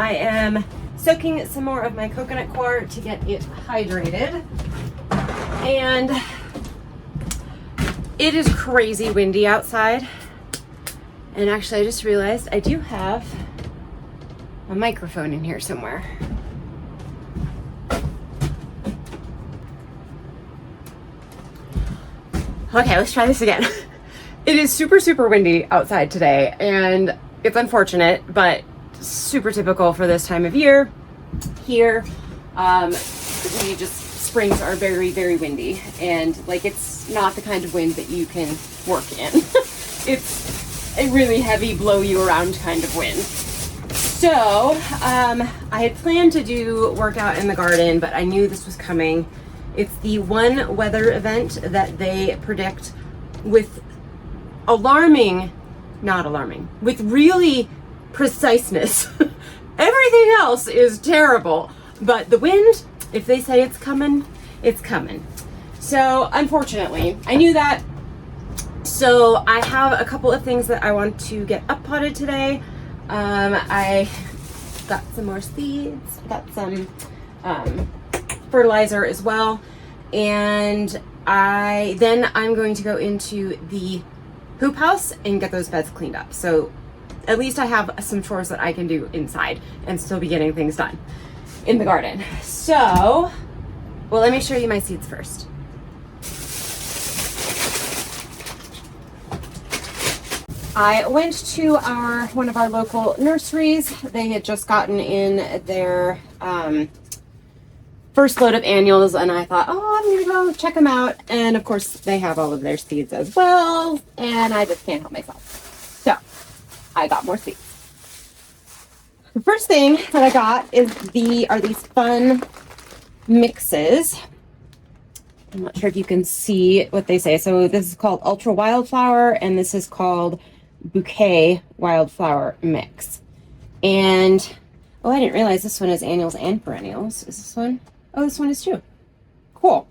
I am soaking some more of my coconut coir to get it hydrated. And it is crazy windy outside. And actually, I just realized I do have a microphone in here somewhere. Okay, let's try this again. It is super, super windy outside today, and it's unfortunate, but super typical for this time of year. Here, springs are very, very windy, and like it's not the kind of wind that you can work in. It's a really heavy, blow you around kind of wind. So, I had planned to do workout in the garden, but I knew this was coming. It's the one weather event that they predict with with really preciseness. Everything else is terrible, but the wind, if they say it's coming, it's coming. So unfortunately, I knew that. So I have a couple of things that I want to get up potted today. I got some more seeds, got some fertilizer as well, and I'm going to go into the hoop house and get those beds cleaned up. So at least I have some chores that I can do inside and still be getting things done in the garden. So, well, let me show you my seeds first. I went to one of our local nurseries. They had just gotten in their first load of annuals, and I thought, oh, I'm gonna go check them out. And of course, they have all of their seeds as well, and I just can't help myself. So I got more seeds. The first thing that I got are these fun mixes. I'm not sure if you can see what they say. So this is called Ultra Wildflower, and this is called Bouquet Wildflower Mix. And oh, I didn't realize this one is annuals and perennials. Is this one? Oh, this one is too. Cool.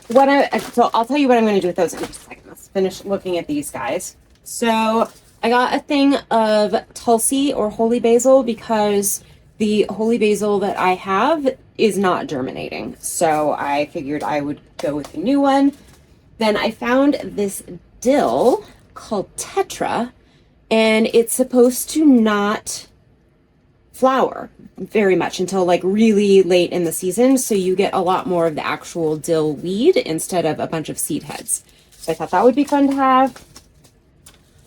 So I'll tell you what I'm going to do with those in just a second. Let's finish looking at these guys. So I got a thing of Tulsi or holy basil because the holy basil that I have is not germinating. So I figured I would go with a new one. Then I found this dill called Tetra, and it's supposed to not flower very much until like really late in the season, so you get a lot more of the actual dill weed instead of a bunch of seed heads. So I thought that would be fun to have.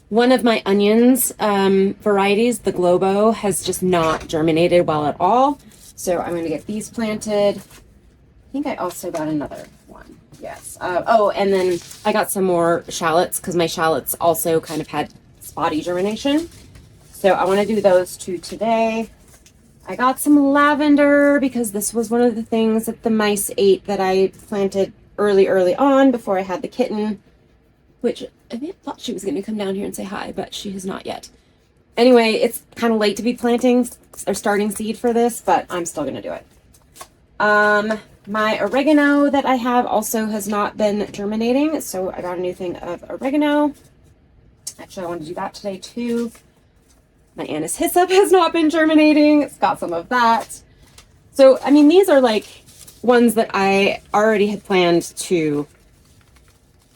One of my onions varieties, the Globo, has just not germinated well at all, so I'm going to get these planted. I think I also got another one. Yes. And then I got some more shallots because my shallots also kind of had spotty germination. So I want to do those two today. I got some lavender because this was one of the things that the mice ate that I planted early on before I had the kitten, which I thought she was going to come down here and say hi, but she has not yet. Anyway, it's kind of late to be planting or starting seed for this, but I'm still going to do it. My oregano that I have also has not been germinating, so I got a new thing of oregano. Actually, I want to do that today too. My anise hyssop has not been germinating. It's got some of that. So, I mean, these are like ones that I already had planned to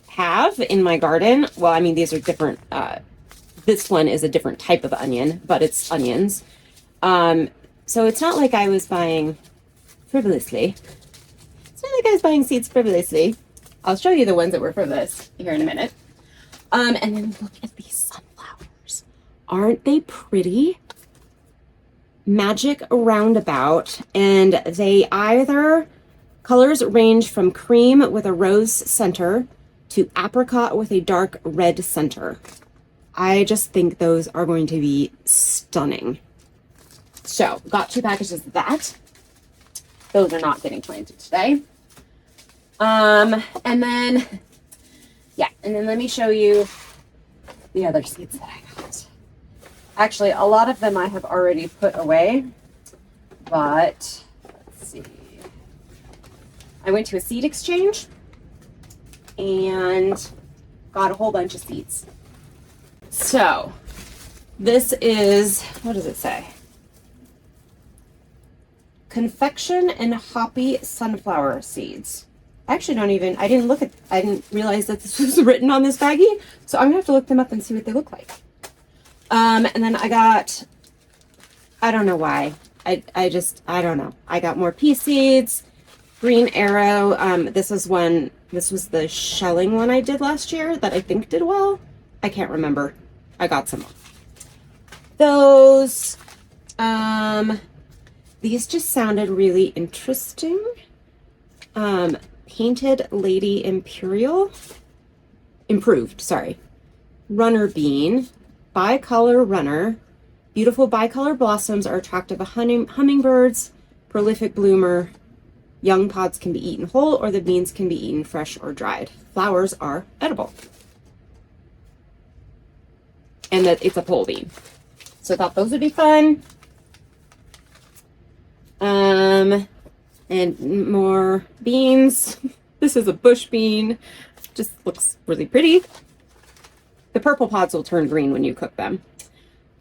have in my garden. Well, I mean, these are different. This one is a different type of onion, but it's onions. So it's not like I was buying frivolously. It's not like I was buying seeds frivolously. I'll show you the ones that were frivolous here in a minute. And then look at these sunflowers. Aren't they pretty? Magic Roundabout, and they colors range from cream with a rose center to apricot with a dark red center. I just think those are going to be stunning. So, got 2 packages of that. Those are not getting planted today. And then let me show you the other seeds that I got. Actually, a lot of them I have already put away, but let's see. I went to a seed exchange and got a whole bunch of seeds. So this is, what does it say? confection and hoppy sunflower seeds. I actually I didn't realize that this was written on this baggie, so I'm gonna have to look them up and see what they look like. And then I got, I don't know why, I don't know. I got more pea seeds, Green Arrow. This was the shelling one I did last year that I think did well. I can't remember. I got some of those. These just sounded really interesting. Painted Lady Improved, sorry. Runner bean, bicolor runner. Beautiful bicolor blossoms are attractive to hummingbirds, prolific bloomer. Young pods can be eaten whole, or the beans can be eaten fresh or dried. Flowers are edible. And that it's a pole bean. So I thought those would be fun. And more beans. This is a bush bean. Just looks really pretty. The purple pods will turn green when you cook them.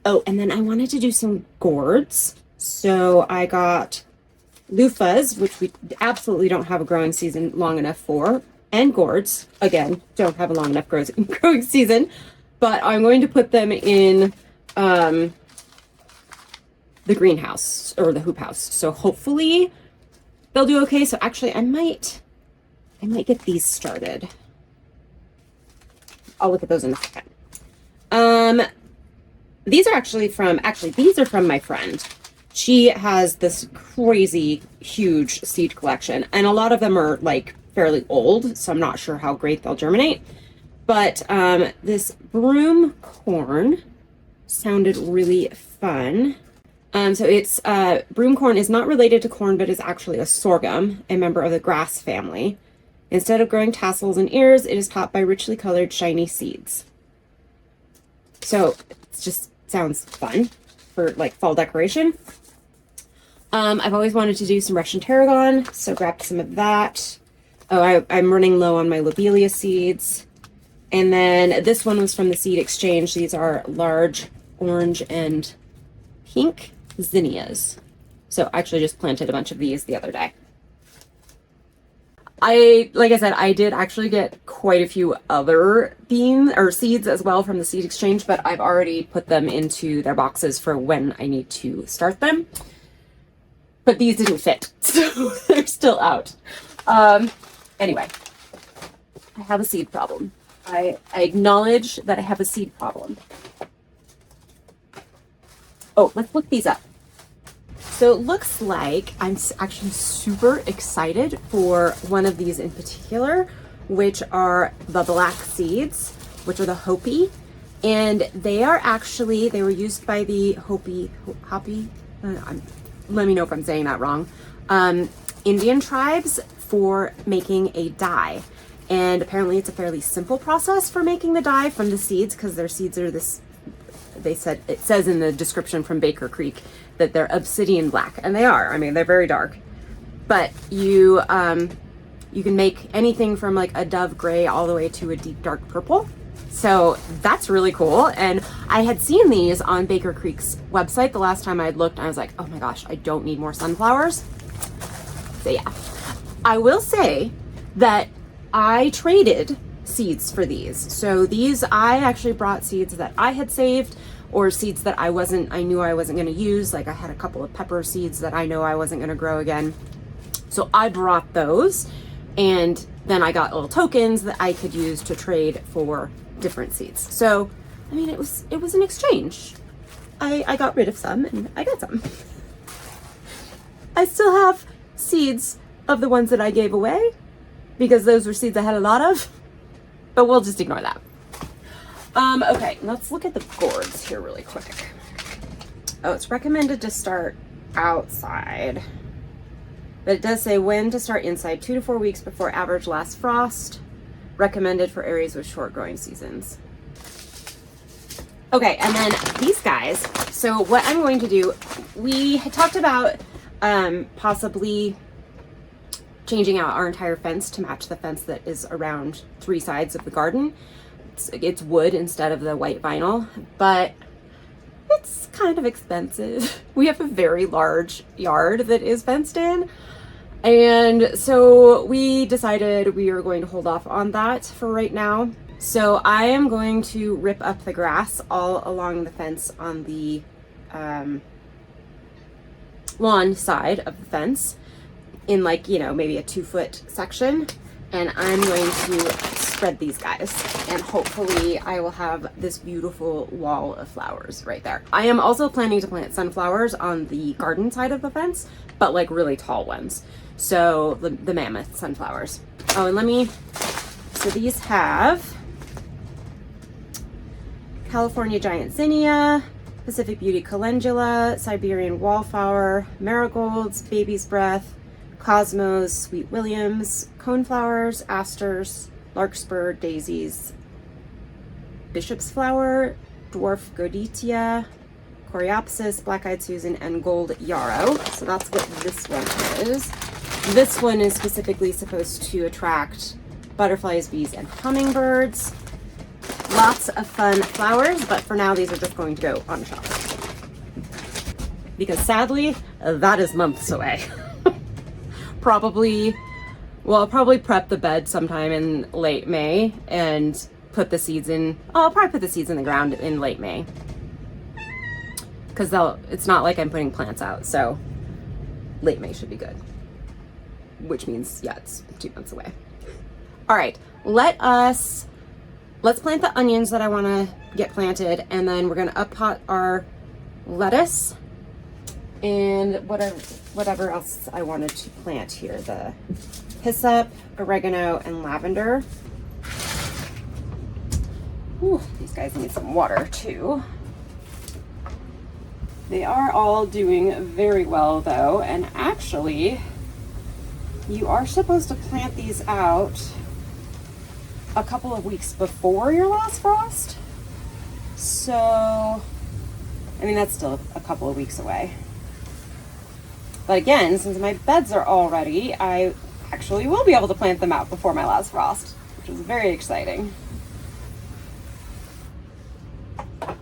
Oh, and then I wanted to do some gourds. So I got loofahs, which we absolutely don't have a growing season long enough for, and gourds. Again, don't have a long enough growing season, but I'm going to put them in the greenhouse or the hoop house. So hopefully they'll do okay. So actually I might get these started. I'll look at those in a second. These are these are from my friend. She has this crazy huge seed collection, and a lot of them are like fairly old, so I'm not sure how great they'll germinate. But this broom corn sounded really fun. So it's broom corn is not related to corn, but is actually a sorghum, a member of the grass family. Instead of growing tassels and ears, it is topped by richly colored shiny seeds. So it just sounds fun for like fall decoration. I've always wanted to do some Russian tarragon, so grabbed some of that. Oh, I'm running low on my lobelia seeds. And then this one was from the Seed Exchange. These are large orange and pink zinnias. So I actually just planted a bunch of these the other day. Like I said, I did actually get quite a few other beans or seeds as well from the Seed Exchange, but I've already put them into their boxes for when I need to start them. But these didn't fit, so they're still out. Anyway, I have a seed problem. I acknowledge that I have a seed problem. Oh, let's look these up. So it looks like I'm actually super excited for one of these in particular, which are the black seeds, which are the Hopi. And they were used by the Hopi, let me know if I'm saying that wrong, Indian tribes for making a dye. And apparently it's a fairly simple process for making the dye from the seeds, because their seeds are this, it says in the description from Baker Creek that they're obsidian black, and they are. I mean, they're very dark. But you can make anything from like a dove gray all the way to a deep dark purple. So that's really cool. And I had seen these on Baker Creek's website the last time I had looked, and I was like, oh my gosh, I don't need more sunflowers. So yeah, I will say that I traded seeds for these. So these, I actually brought seeds that I had saved, or seeds that I knew I wasn't going to use. Like I had a couple of pepper seeds that I know I wasn't going to grow again. So I brought those, and then I got little tokens that I could use to trade for different seeds. So, I mean, it was an exchange. I got rid of some and I got some. I still have seeds of the ones that I gave away because those were seeds I had a lot of, but we'll just ignore that. Okay, let's look at the gourds here really quick. Oh, it's recommended to start outside, but it does say when to start inside, 2 to 4 weeks before average last frost. Recommended for areas with short growing seasons. Okay, and then these guys. So what I'm going to do, we had talked about possibly changing out our entire fence to match the fence that is around 3 sides of the garden. It's wood instead of the white vinyl, but it's kind of expensive. We have a very large yard that is fenced in. And so we decided we were going to hold off on that for right now. So I am going to rip up the grass all along the fence on the lawn side of the fence in like, you know, maybe a 2-foot section. And I'm going to spread these guys, and hopefully I will have this beautiful wall of flowers right there. I am also planning to plant sunflowers on the garden side of the fence, but like really tall ones. So the mammoth sunflowers. Oh, and so these have California giant zinnia, Pacific beauty calendula, Siberian wallflower, marigolds, baby's breath, cosmos, sweet williams, coneflowers, asters, larkspur, daisies, bishop's flower, dwarf goditia, coreopsis, black-eyed Susan, and gold yarrow. So that's what this one is. This one is specifically supposed to attract butterflies, bees, and hummingbirds. Lots of fun flowers, but for now these are just going to go on shelf. Because sadly, that is months away. I'll probably prep the bed sometime in late May and put the seeds in. I'll probably put the seeds in the ground in late May. Because it's not like I'm putting plants out, so late May should be good. Which means, yeah, it's 2 months away. All right, let's plant the onions that I want to get planted, and then we're gonna up pot our lettuce and whatever else I wanted to plant here. The hyssop, oregano, and lavender. Ooh, these guys need some water too. They are all doing very well though, and actually, you are supposed to plant these out a couple of weeks before your last frost. So, I mean, that's still a couple of weeks away. But again, since my beds are all ready, I actually will be able to plant them out before my last frost, which is very exciting. All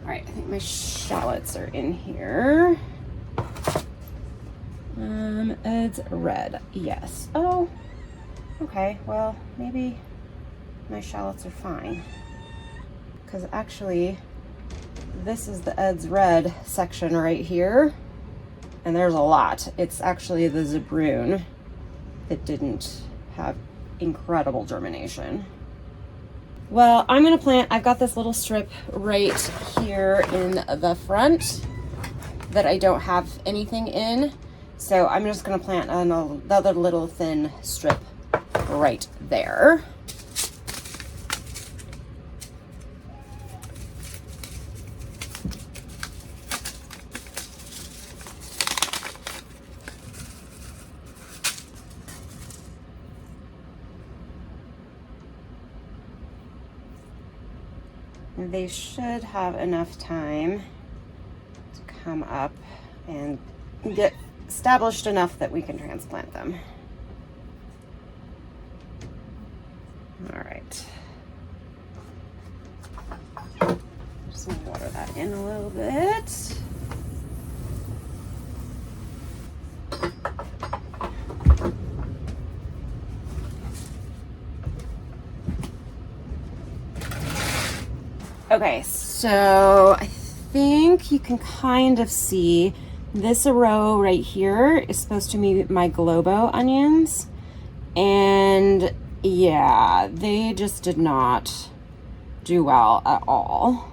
right, I think my shallots are in here. It's red, yes. Oh, okay, well, maybe my shallots are fine. Because actually, this is the Ed's Red section right here. And there's a lot. It's actually the Zebrune that didn't have incredible germination. Well, I'm gonna plant, I've got this little strip right here in the front that I don't have anything in. So I'm just gonna plant another little thin strip right there. They should have enough time to come up and get established enough that we can transplant them. All right. Just gonna water that in a little bit. Okay, so I think you can kind of see this row right here is supposed to be my Globo onions. And yeah, they just did not do well at all.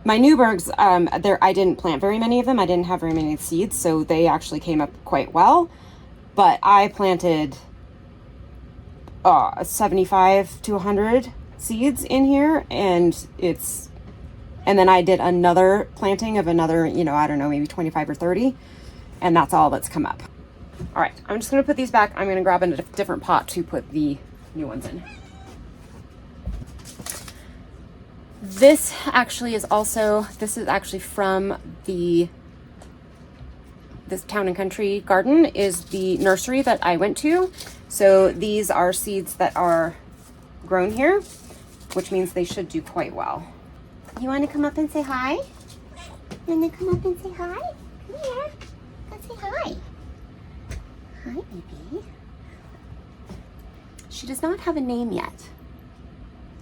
My Newburghs, I didn't plant very many of them. I didn't have very many seeds, so they actually came up quite well. But I planted 75 to 100 seeds in here, and then I did another planting of another, I don't know, maybe 25 or 30, and that's all that's come up. All right, I'm just gonna put these back. I'm gonna grab a different pot to put the new ones in. This is actually from this Town and Country Garden is the nursery that I went to. So these are seeds that are grown here, which means they should do quite well. You want to come up and say hi? You want to come up and say hi? Come here. Go say hi. Hi, baby. She does not have a name yet.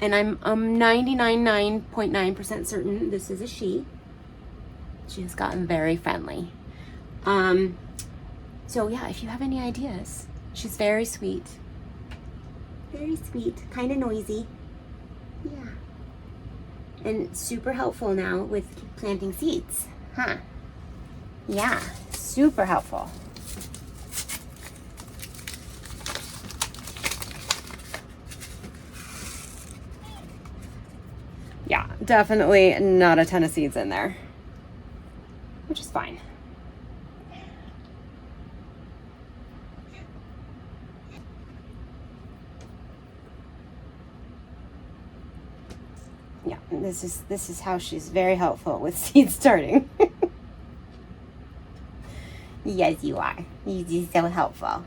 And I'm 99.9% certain this is a she. She has gotten very friendly. So yeah, if you have any ideas, she's very sweet. Very sweet, kind of noisy. Yeah. And super helpful now with planting seeds, huh? Yeah, super helpful. Yeah, definitely not a ton of seeds in there, which is fine. Yeah, this is how she's very helpful with seed starting. Yes, you are. You're so helpful.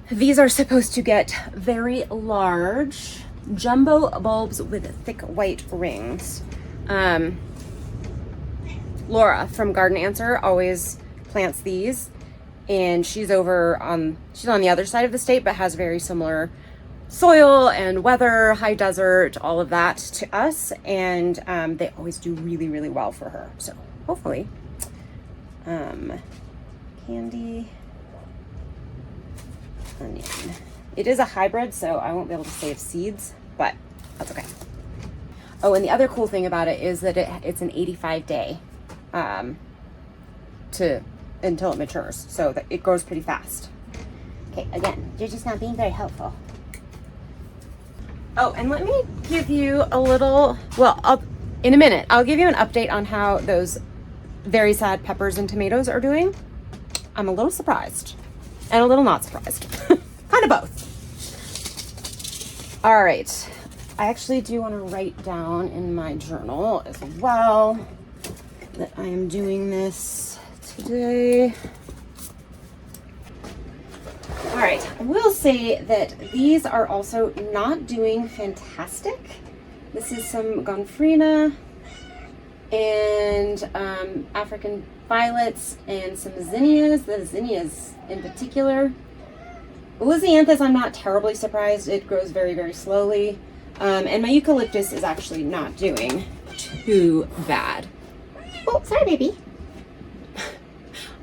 These are supposed to get very large jumbo bulbs with thick white rings. Laura from Garden Answer always plants these, and she's on the other side of the state, but has very similar soil and weather, high desert, all of that to us, and they always do really, really well for her. So hopefully, candy onion. It is a hybrid, so I won't be able to save seeds, but that's okay. Oh, and the other cool thing about it is that it's an 85-day until it matures, so that it grows pretty fast. Okay, again, you're just not being very helpful. Oh, and let me give you a little, in a minute, I'll give you an update on how those very sad peppers and tomatoes are doing. I'm a little surprised and a little not surprised. Kind of both. All right. I actually do want to write down in my journal as well that I am doing this today. All right, I will say that these are also not doing fantastic. This is some Gonfrina and African violets and some zinnias, the zinnias in particular. Lisianthus, I'm not terribly surprised. It grows very, very slowly. And my eucalyptus is actually not doing too bad. Oh, sorry, baby.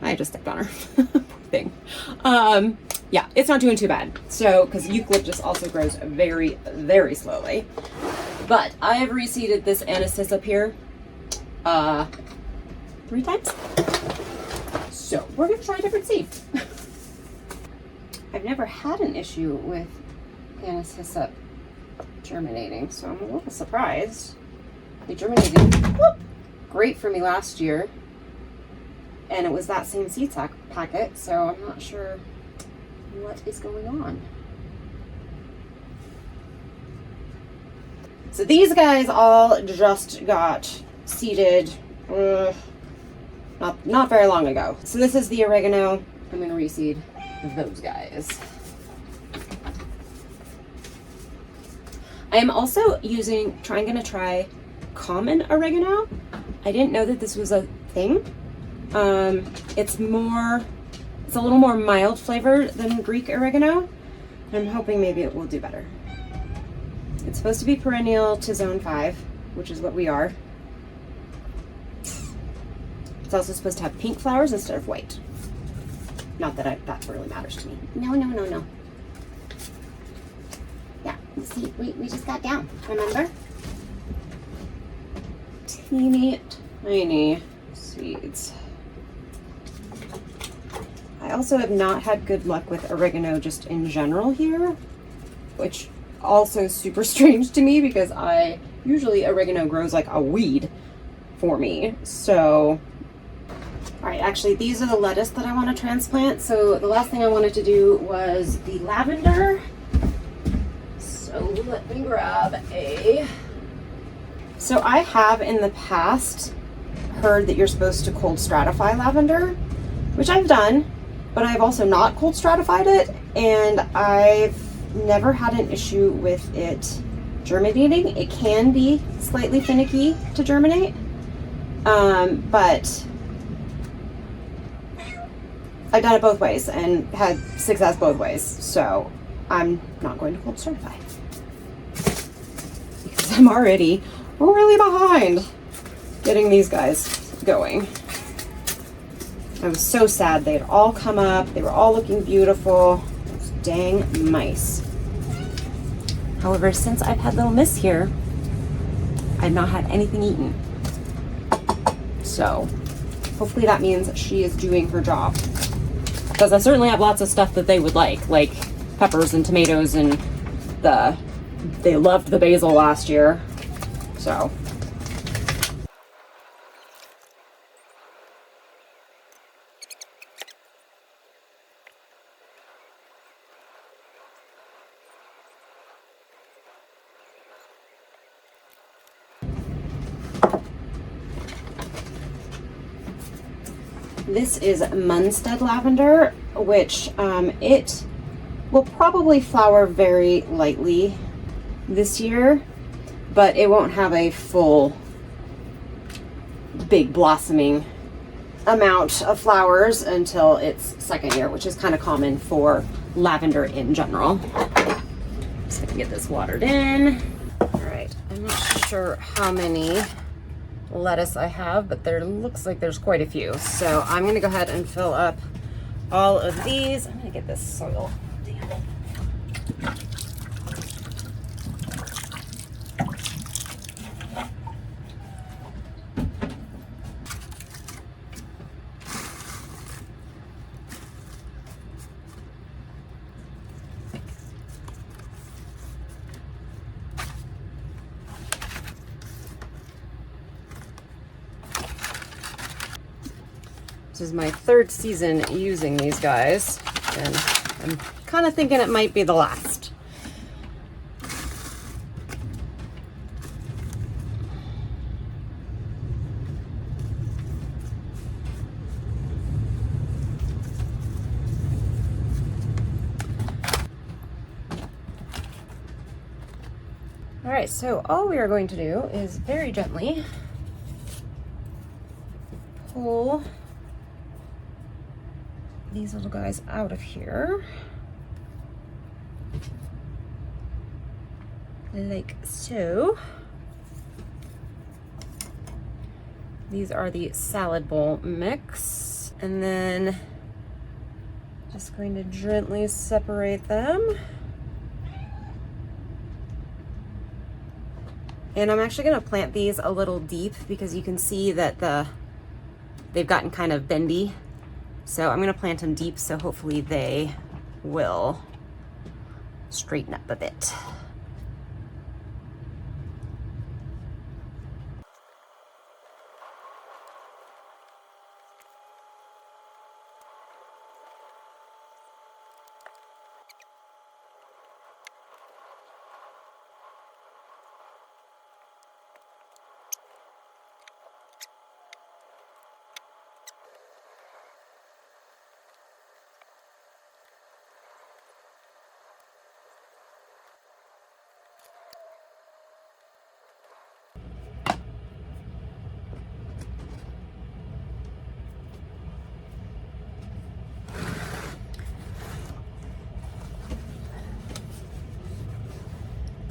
I just stepped on her. Poor thing. Yeah, it's not doing too bad. So, because eucalyptus also grows very, very slowly. But I have reseeded this Anasis up here 3 times. So, we're going to try a different seed. I've never had an issue with Anasis germinating, so I'm a little surprised. They germinated great for me last year, and it was that same seed sack packet, so I'm not sure what is going on. So these guys all just got seeded not very long ago. So this is the oregano. I'm going to reseed those guys. I am also going to try common oregano. I didn't know that this was a thing. It's a little more mild flavored than Greek oregano. I'm hoping maybe it will do better. It's supposed to be perennial to zone 5, which is what we are. It's also supposed to have pink flowers instead of white. Not that that really matters to me. No. Yeah, see, we just got down, remember? Teeny tiny seeds. I also have not had good luck with oregano just in general here, which also is super strange to me because usually oregano grows like a weed for me. So, all right, actually these are the lettuce that I want to transplant. So the last thing I wanted to do was the lavender. So let me grab So I have in the past heard that you're supposed to cold stratify lavender, which I've done, but I've also not cold stratified it, and I've never had an issue with it germinating. It can be slightly finicky to germinate, but I've done it both ways and had success both ways, so I'm not going to cold stratify because I'm already really behind getting these guys going. I was so sad. They'd all come up. They were all looking beautiful. Those dang mice. However, since I've had Little Miss here, I've not had anything eaten. So hopefully that means she is doing her job. Because I certainly have lots of stuff that they would like peppers and tomatoes, and they loved the basil last year. So this is Munstead lavender, which it will probably flower very lightly this year, but it won't have a full big blossoming amount of flowers until its second year, which is kind of common for lavender in general. Just gonna get this watered in. All right, I'm not sure how many lettuce I have, but there looks like there's quite a few. So I'm gonna go ahead and fill up all of these. I'm gonna get this soil. This is my third season using these guys, and I'm kind of thinking it might be the last. All right, so all we are going to do is very gently pull these little guys out of here, like so. These are the salad bowl mix, and then just going to gently separate them. And I'm actually going to plant these a little deep because you can see that they've gotten kind of bendy. So I'm going to plant them deep, so hopefully they will straighten up a bit.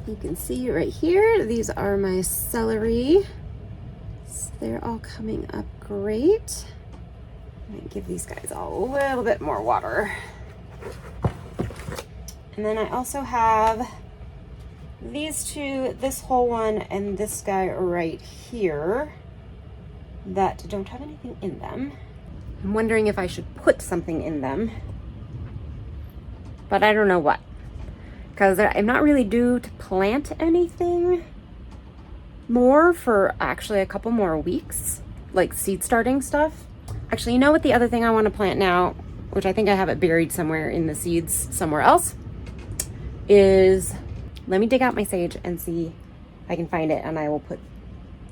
You can see right here, these are my celery. So they're all coming up great. I'm gonna give these guys a little bit more water. And then I also have these two, this whole one and this guy right here, that don't have anything in them. I'm wondering if I should put something in them, but I don't know what. Because I'm not really due to plant anything more for actually a couple more weeks, like seed starting stuff. Actually, you know what, the other thing I want to plant now, which I think I have it buried somewhere in the seeds somewhere else, is, let me dig out my sage and see if I can find it, and I will put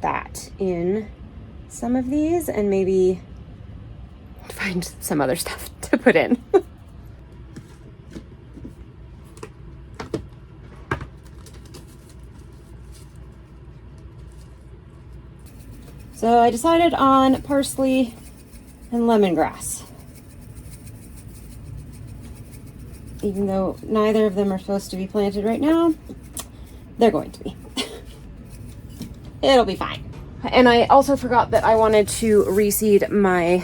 that in some of these and maybe find some other stuff to put in. So I decided on parsley and lemongrass. Even though neither of them are supposed to be planted right now, they're going to be. It'll be fine. And I also forgot that I wanted to reseed my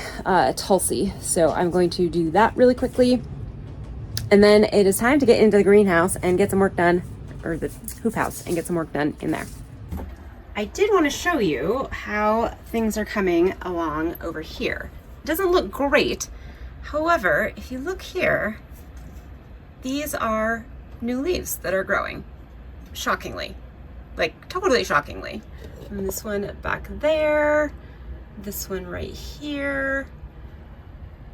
Tulsi. So I'm going to do that really quickly. And then it is time to get into the greenhouse and get some work done, or the hoop house, and get some work done in there. I did want to show you how things are coming along over here. It doesn't look great. However, if you look here, these are new leaves that are growing. Shockingly. Like, totally shockingly. And this one back there, this one right here.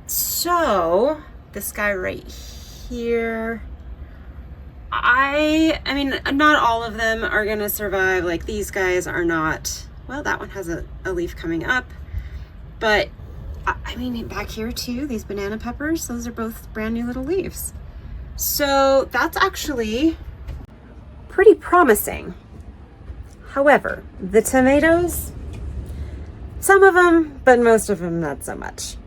So, this guy right here, I mean, not all of them are gonna survive. Like, these guys are not, well, that one has a leaf coming up. But, I mean, back here too, these banana peppers, those are both brand new little leaves. So, that's actually pretty promising. However, the tomatoes, some of them, but most of them not so much.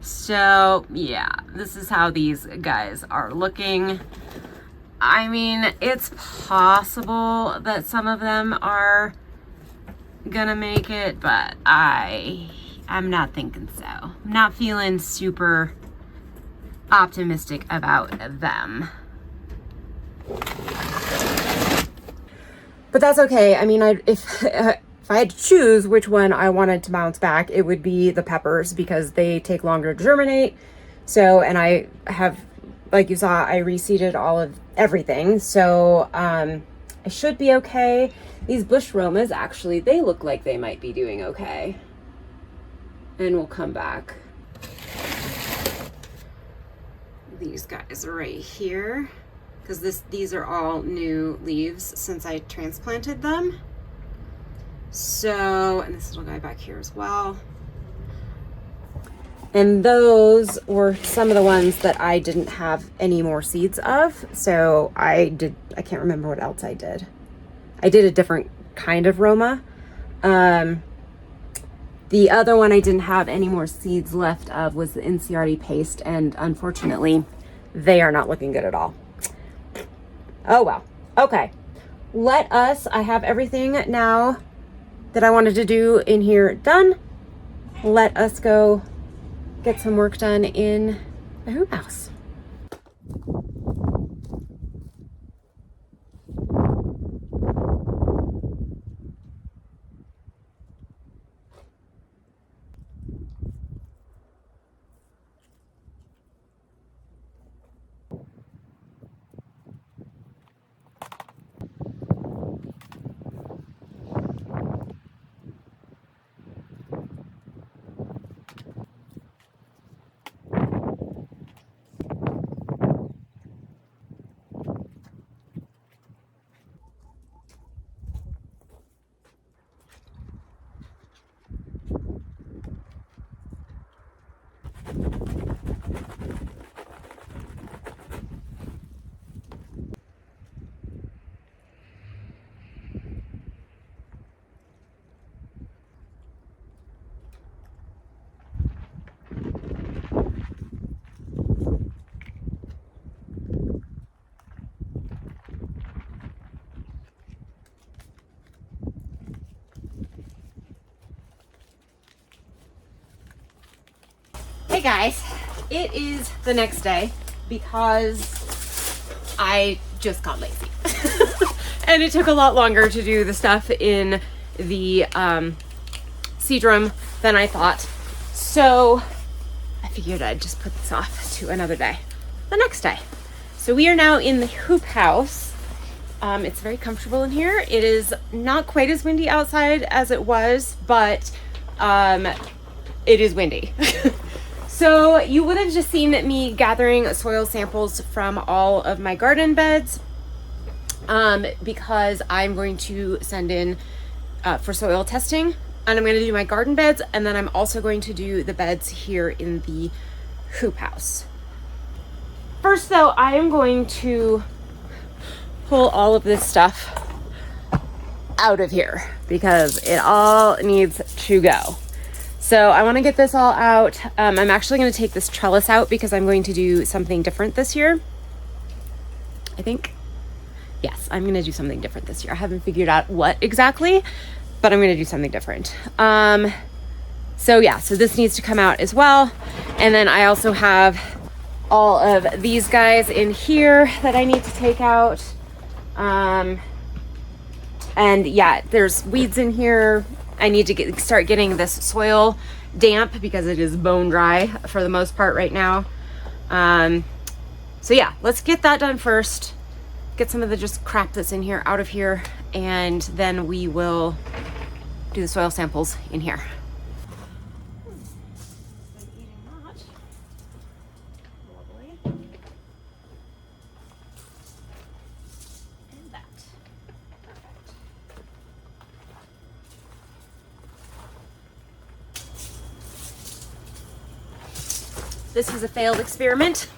So yeah, this is how these guys are looking. I mean, it's possible that some of them are gonna make it, but I'm not thinking so. I'm not feeling super optimistic about them. But that's okay. I mean, if I had to choose which one I wanted to bounce back, it would be the peppers because they take longer to germinate. So, and I have, like you saw, I reseeded all of everything. So, I should be okay. These bush Romas, actually, they look like they might be doing okay. And we'll come back. These guys right here, because these are all new leaves since I transplanted them. So, and this little guy back here as well. And those were some of the ones that I didn't have any more seeds of. So I can't remember what else I did. I did a different kind of Roma. The other one I didn't have any more seeds left of was the NCRD paste, and unfortunately, they are not looking good at all. Oh well. Okay. I have everything now that I wanted to do in here done. Let us go get some work done in the hoop house. Hey guys, it is the next day because I just got lazy and it took a lot longer to do the stuff in the seed room than I thought. So I figured I'd just put this off to another day, the next day. So we are now in the hoop house. It's very comfortable in here. It is not quite as windy outside as it was, but it is windy. So you would have just seen me gathering soil samples from all of my garden beds because I'm going to send in for soil testing. And I'm going to do my garden beds, and then I'm also going to do the beds here in the hoop house. First though, I am going to pull all of this stuff out of here because it all needs to go. So I want to get this all out. I'm actually going to take this trellis out because I'm going to do something different this year. I think. Yes, I'm going to do something different this year. I haven't figured out what exactly, but I'm going to do something different. So yeah, so this needs to come out as well. And then I also have all of these guys in here that I need to take out. And yeah, there's weeds in here. I need to start getting this soil damp because it is bone dry for the most part right now. So yeah, let's get that done first. Get some of the just crap that's in here out of here, and then we will do the soil samples in here. This was a failed experiment.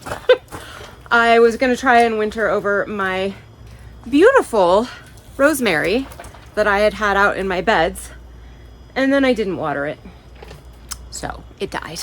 I was gonna try and winter over my beautiful rosemary that I had out in my beds, and then I didn't water it, so it died.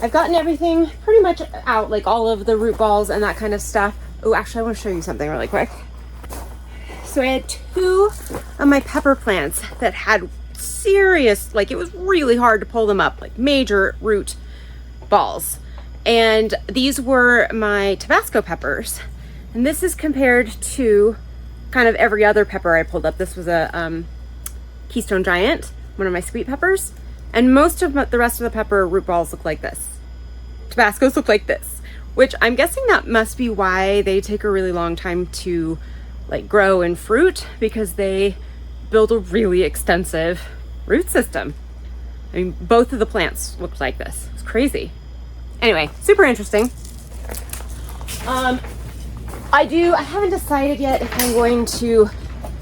I've gotten everything pretty much out, like all of the root balls and that kind of stuff. Oh, actually, I want to show you something really quick. So I had 2 of my pepper plants that had serious, like it was really hard to pull them up, like major root balls. And these were my Tabasco peppers. And this is compared to kind of every other pepper I pulled up. This was a Keystone Giant, one of my sweet peppers. And most of the rest of the pepper root balls look like this. Tabascos look like this, which I'm guessing that must be why they take a really long time to like grow and fruit, because they build a really extensive root system. I mean, both of the plants looked like this. It's crazy. Anyway, super interesting. I haven't decided yet if I'm going to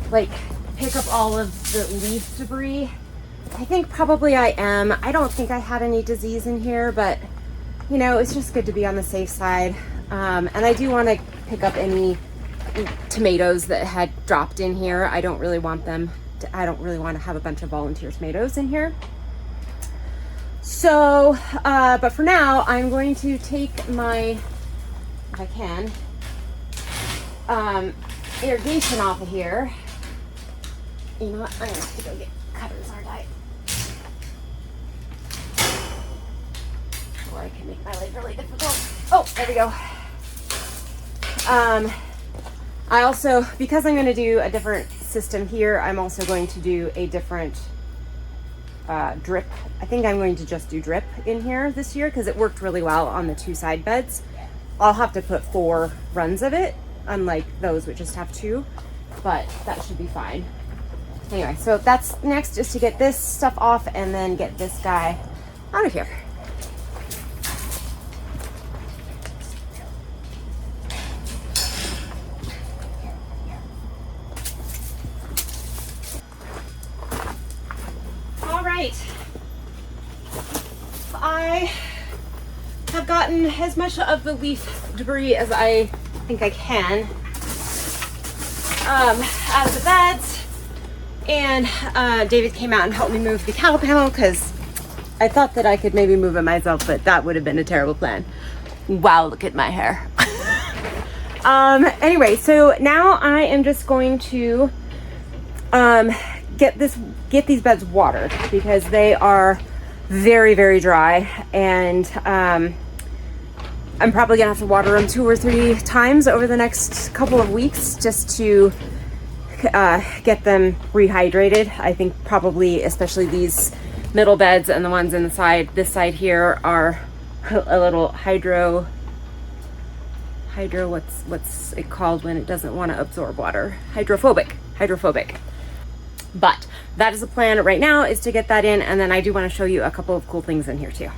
like pick up all of the leaf debris. I think probably I am. I don't think I had any disease in here, but you know, it's just good to be on the safe side. And I do want to pick up any tomatoes that had dropped in here. I don't really want to have a bunch of volunteer tomatoes in here. So, but for now, I'm going to take my, if I can, irrigation off of here. You know what? I'm gonna have to go get cutters, aren't I? Or I can make my life really difficult. Oh, there we go. I also, because I'm going to do a different system here, I'm also going to do a different drip. I think I'm going to just do drip in here this year because it worked really well on the 2 side beds. I'll have to put 4 runs of it, unlike those which just have 2, but that should be fine. Anyway, so that's next, is to get this stuff off and then get this guy out of here. I have gotten as much of the leaf debris as I think I can out of the beds, and David came out and helped me move the cattle panel because I thought that I could maybe move it myself, but that would have been a terrible plan. Wow, look at my hair. Anyway, so now I am just going to get these beds watered because they are very, very dry, and I'm probably gonna have to water them 2 or 3 times over the next couple of weeks just to get them rehydrated. I think probably especially these middle beds and the ones in the this side here are a little hydro, what's it called when it doesn't want to absorb water? Hydrophobic. But that is the plan right now, is to get that in, and then I do want to show you a couple of cool things in here too.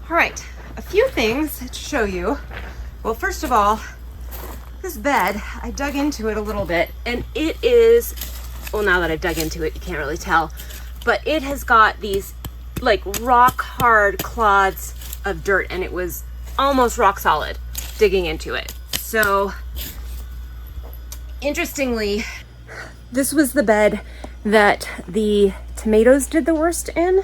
All right, a few things to show you. Well, first of all, this bed, I dug into it a little bit, and it is, well, now that I've dug into it, you can't really tell, but it has got these like rock hard clods of dirt, and it was almost rock solid digging into it. So interestingly, this was the bed that the tomatoes did the worst in.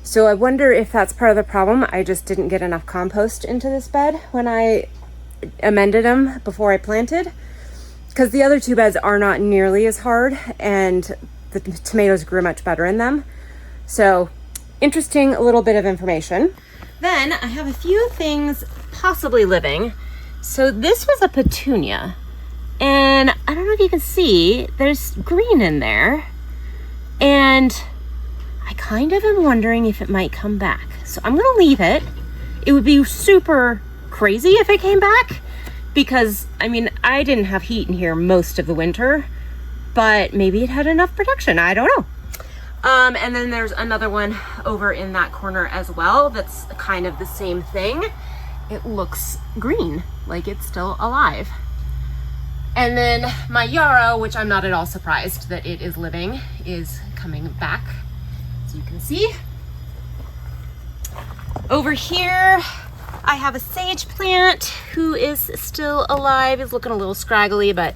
So I wonder if that's part of the problem. I just didn't get enough compost into this bed when I amended them before I planted, because the other 2 beds are not nearly as hard and the tomatoes grew much better in them. So interesting, a little bit of information. Then I have a few things possibly living. So this was a petunia, and I don't know if you can see, there's green in there, and I kind of am wondering if it might come back. So I'm gonna leave it. It would be super crazy if it came back, because I mean, I didn't have heat in here most of the winter, but maybe it had enough protection. I don't know. And then there's another one over in that corner as well that's kind of the same thing. It looks green, like it's still alive. And then my yarrow, which I'm not at all surprised that it is living, is coming back, as you can see. Over here, I have a sage plant who is still alive. He's looking a little scraggly, but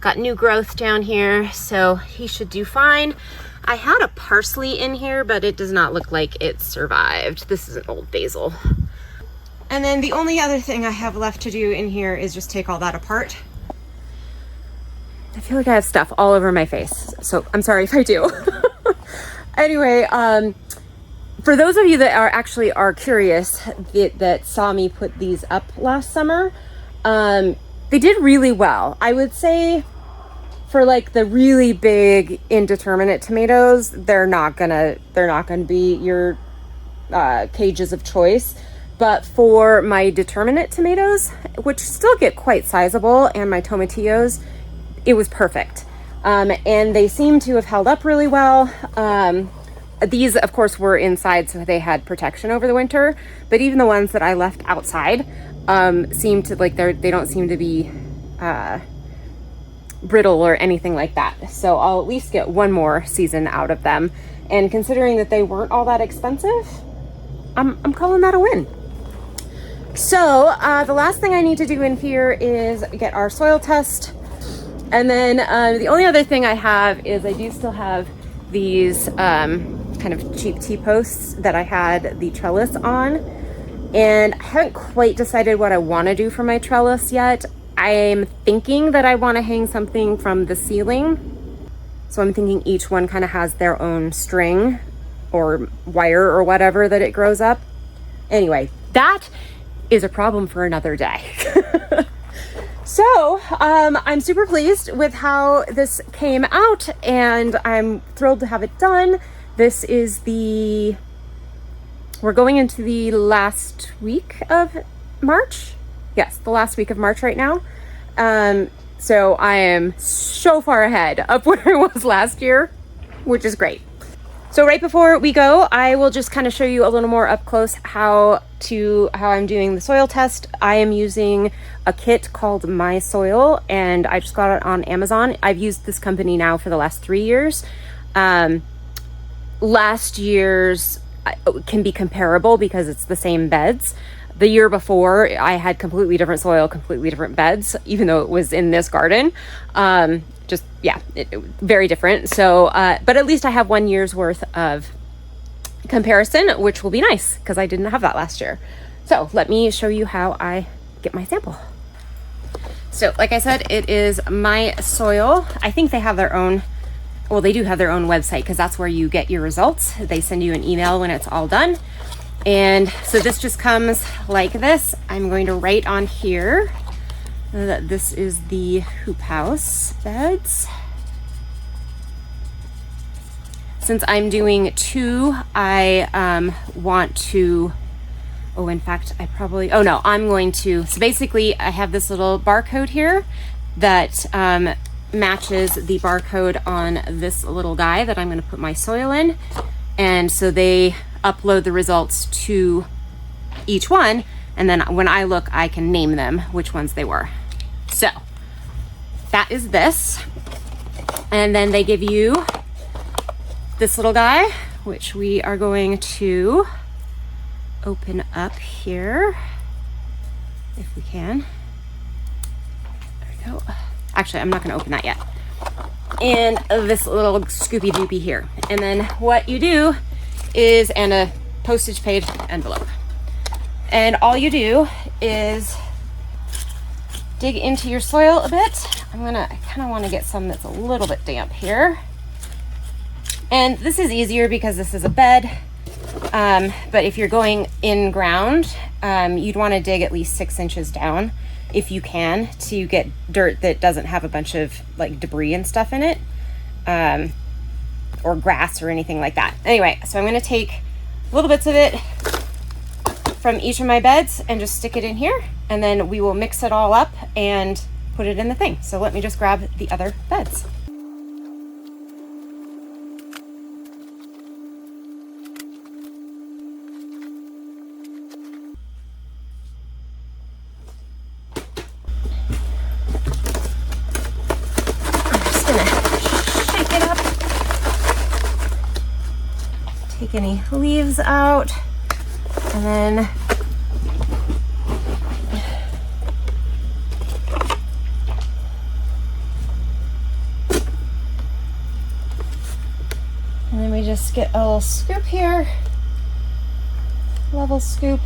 got new growth down here, so he should do fine. I had a parsley in here, but it does not look like it survived. This is an old basil. And then the only other thing I have left to do in here is just take all that apart. I feel like I have stuff all over my face, so I'm sorry if I do. Anyway, for those of you that are curious that saw me put these up last summer, they did really well. I would say for like the really big indeterminate tomatoes, they're not gonna be your cages of choice. But for my determinate tomatoes, which still get quite sizable, and my tomatillos, it was perfect. And they seem to have held up really well. These, of course, were inside, so they had protection over the winter. But even the ones that I left outside seem to, like, they don't seem to be brittle or anything like that. So I'll at least get one more season out of them. And considering that they weren't all that expensive, I'm calling that a win. So the last thing I need to do in here is get our soil test. And then the only other thing I have is I do still have these kind of cheap T-posts that I had the trellis on. And I haven't quite decided what I want to do for my trellis yet. I'm thinking that I want to hang something from the ceiling. So I'm thinking each one kind of has their own string or wire or whatever that it grows up. Anyway, that is a problem for another day. So I'm super pleased with how this came out, and I'm thrilled to have it done. This is we're going into the last week of March. Yes, the last week of March right now. So I am so far ahead of where I was last year, which is great. So right before we go, I will just kind of show you a little more up close how I'm doing the soil test. I am using a kit called My Soil, and I just got it on Amazon. I've used this company now for the last 3 years. Last year's can be comparable because it's the same beds. The year before, I had completely different soil, completely different beds, even though it was in this garden. Very different. So, but at least I have 1 year's worth of comparison, which will be nice because I didn't have that last year. So let me show you how I get my sample. So like I said, it is My Soil. I think they have their own, well, they do have their own website because that's where you get your results. They send you an email when it's all done. And so this just comes like this. I'm going to write on here that this is the hoop house beds. Since I'm doing 2, I want to, I'm going to, so basically I have this little barcode here that matches the barcode on this little guy that I'm going to put my soil in. And so they upload the results to each one, and then when I look, I can name them which ones they were. So that is this. And then they give you this little guy, which we are going to open up here if we can. There we go. Actually, I'm not going to open that yet. And this little Scoopy Doopy here. And then what you do is, and a postage paid envelope. And all you do is dig into your soil a bit. I kind of want to get some that's a little bit damp here. And this is easier because this is a bed. But if you're going in ground, you'd want to dig at least 6 inches down if you can, to get dirt that doesn't have a bunch of like debris and stuff in it, or grass or anything like that. Anyway, so I'm going to take little bits of it from each of my beds and just stick it in here, and then we will mix it all up and put it in the thing. So let me just grab the other beds. any leaves out. And then we just get a little scoop here, level scoop.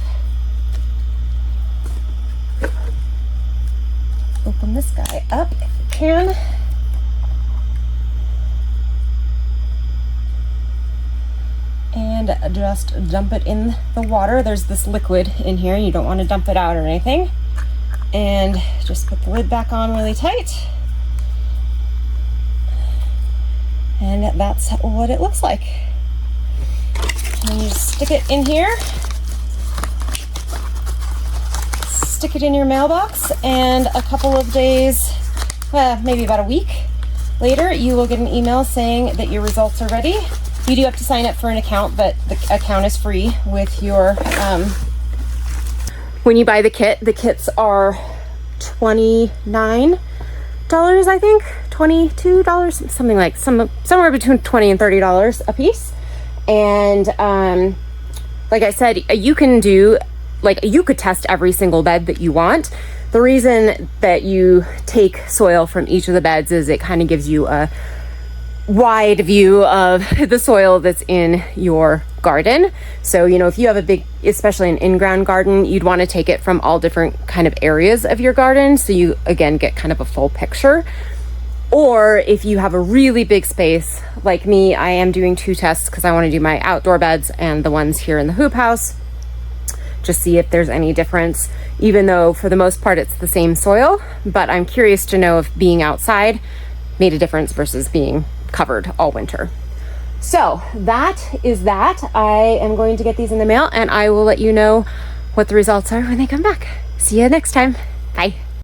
Open this guy up if you can. And just dump it in the water. There's this liquid in here. You don't want to dump it out or anything. And just put the lid back on really tight. And that's what it looks like. And then you just stick it in here. Stick it in your mailbox, and a couple of days, maybe about a week later, you will get an email saying that your results are ready. You do have to sign up for an account, but the account is free with your, when you buy the kit. The kits are $29, I think, $22, something like, somewhere between $20 and $30 a piece. And like I said, you can do, you could test every single bed that you want. The reason that you take soil from each of the beds is it kind of gives you a wide view of the soil that's in your garden. So, if you have a big, especially an in-ground garden, you'd want to take it from all different kind of areas of your garden. So you, again, get kind of a full picture. Or if you have a really big space, like me, I am doing 2 tests because I want to do my outdoor beds and the ones here in the hoop house. Just see if there's any difference, even though for the most part it's the same soil. But I'm curious to know if being outside made a difference versus being covered all winter. So that is that. I am going to get these in the mail, and I will let you know what the results are when they come back. See you next time.